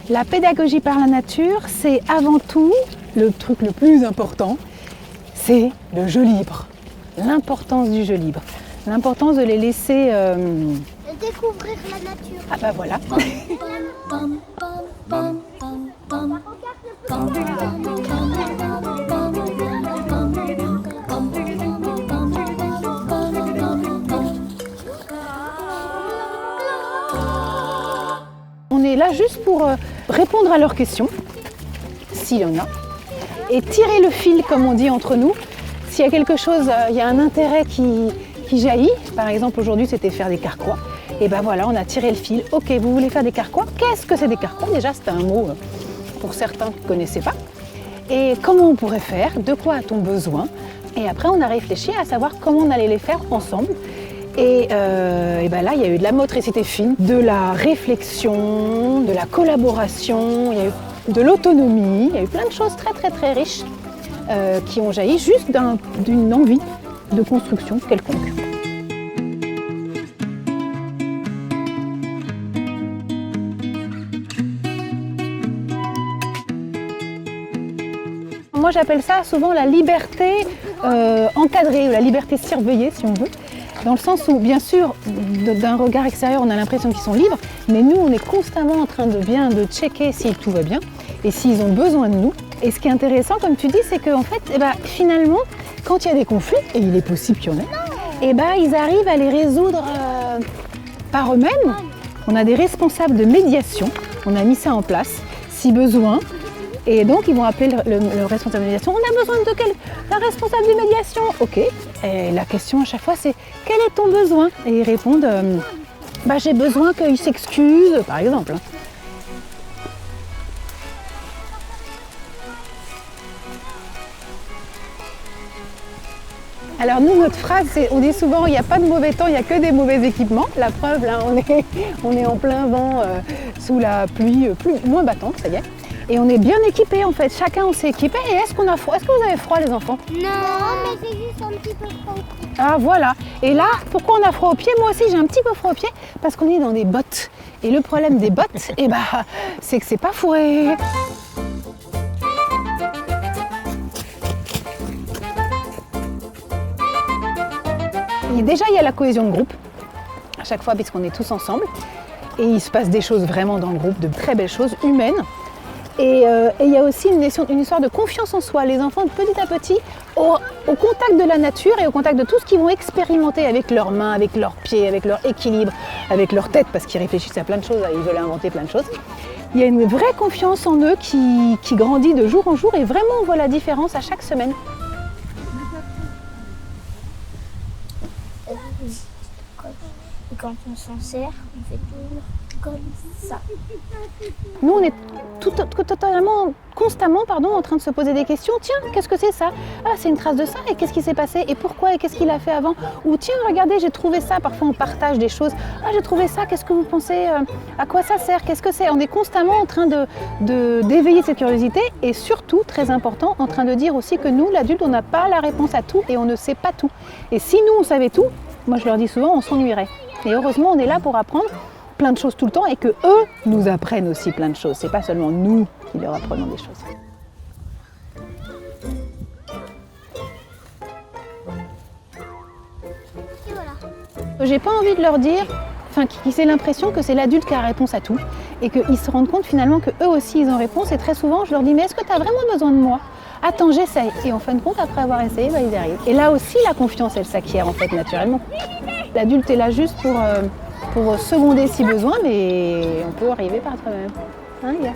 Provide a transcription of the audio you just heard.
La pédagogie par la nature, c'est avant tout le truc le plus important, c'est le jeu libre. L'importance du jeu libre. L'importance de les laisser... Découvrir la nature. Ah bah voilà. On est là juste pour répondre à leurs questions, s'il y en a, et tirer le fil, comme on dit entre nous. S'il y a quelque chose, il y a un intérêt qui jaillit, par exemple aujourd'hui c'était faire des carquois, et ben voilà, on a tiré le fil. Ok, vous voulez faire des carquois? Qu'est-ce que c'est des carquois? Déjà, c'était un mot pour certains qui ne connaissaient pas. Et comment on pourrait faire? De quoi a-t-on besoin? Et après, on a réfléchi à savoir comment on allait les faire ensemble. Et ben là, il y a eu de la motricité fine, de la réflexion, de la collaboration, il y a eu de l'autonomie, il y a eu plein de choses très très très riches qui ont jailli juste d'une envie de construction quelconque. Moi, j'appelle ça souvent la liberté encadrée ou la liberté surveillée, si on veut. Dans le sens où, bien sûr, d'un regard extérieur, on a l'impression qu'ils sont libres, mais nous, on est constamment en train de checker si tout va bien et s'ils ont besoin de nous. Et ce qui est intéressant, comme tu dis, c'est qu'en fait, finalement, quand il y a des conflits, et il est possible qu'il y en ait, ils arrivent à les résoudre par eux-mêmes. On a des responsables de médiation, on a mis ça en place, si besoin. Et donc, ils vont appeler le responsable de médiation. On a besoin d'un responsable de médiation. Ok. Et la question à chaque fois, c'est quel est ton besoin? Et ils répondent, j'ai besoin qu'il s'excuse, par exemple. Alors nous, notre phrase, on dit souvent, il n'y a pas de mauvais temps, il n'y a que des mauvais équipements. La preuve, là, on est en plein vent, sous la pluie, moins battante, ça y est. Et on est bien équipés en fait, chacun on s'est équipé. Et est-ce qu'on a froid? Est-ce que vous avez froid les enfants? Non, mais c'est juste un petit peu froid aux pieds. Ah voilà. Et là, pourquoi on a froid aux pieds? Moi aussi j'ai un petit peu froid aux pieds parce qu'on est dans des bottes. Et le problème des bottes, c'est que c'est pas fourré. Et déjà il y a la cohésion de groupe, à chaque fois puisqu'on est tous ensemble. Et il se passe des choses vraiment dans le groupe, de très belles choses humaines. Et il y a aussi une histoire de confiance en soi. Les enfants, petit à petit, au contact de la nature et au contact de tout ce qu'ils vont expérimenter avec leurs mains, avec leurs pieds, avec leur équilibre, avec leur tête, parce qu'ils réfléchissent à plein de choses, ils veulent inventer plein de choses. Il y a une vraie confiance en eux qui grandit de jour en jour et vraiment on voit la différence à chaque semaine. Et quand on s'en sert, on fait toujours comme ça. Nous, on est constamment en train de se poser des questions. Tiens, qu'est-ce que c'est ça? Ah, c'est une trace de ça. Et qu'est-ce qui s'est passé? Et pourquoi? Et qu'est-ce qu'il a fait avant? Ou tiens, regardez, j'ai trouvé ça. Parfois, on partage des choses. Ah, j'ai trouvé ça. Qu'est-ce que vous pensez? À quoi ça sert? Qu'est-ce que c'est? On est constamment en train d'éveiller cette curiosité. Et surtout, très important, en train de dire aussi que nous, l'adulte, on n'a pas la réponse à tout et on ne sait pas tout. Et si nous, on savait tout, moi, je leur dis souvent, on s'ennuierait. Et heureusement, on est là pour apprendre plein de choses tout le temps et que eux nous apprennent aussi plein de choses. C'est pas seulement nous qui leur apprenons des choses. Et voilà. J'ai pas envie de leur dire, qu'ils aient l'impression que c'est l'adulte qui a la réponse à tout et qu'ils se rendent compte finalement que eux aussi ils ont réponse. Et très souvent, je leur dis mais est-ce que tu as vraiment besoin de moi? Attends, j'essaye. Et en fin de compte, après avoir essayé, ils y arrivent. Et là aussi, la confiance, elle s'acquiert en fait naturellement. L'adulte est là juste pour seconder si besoin, mais on peut arriver par soi-même. Hein, yes.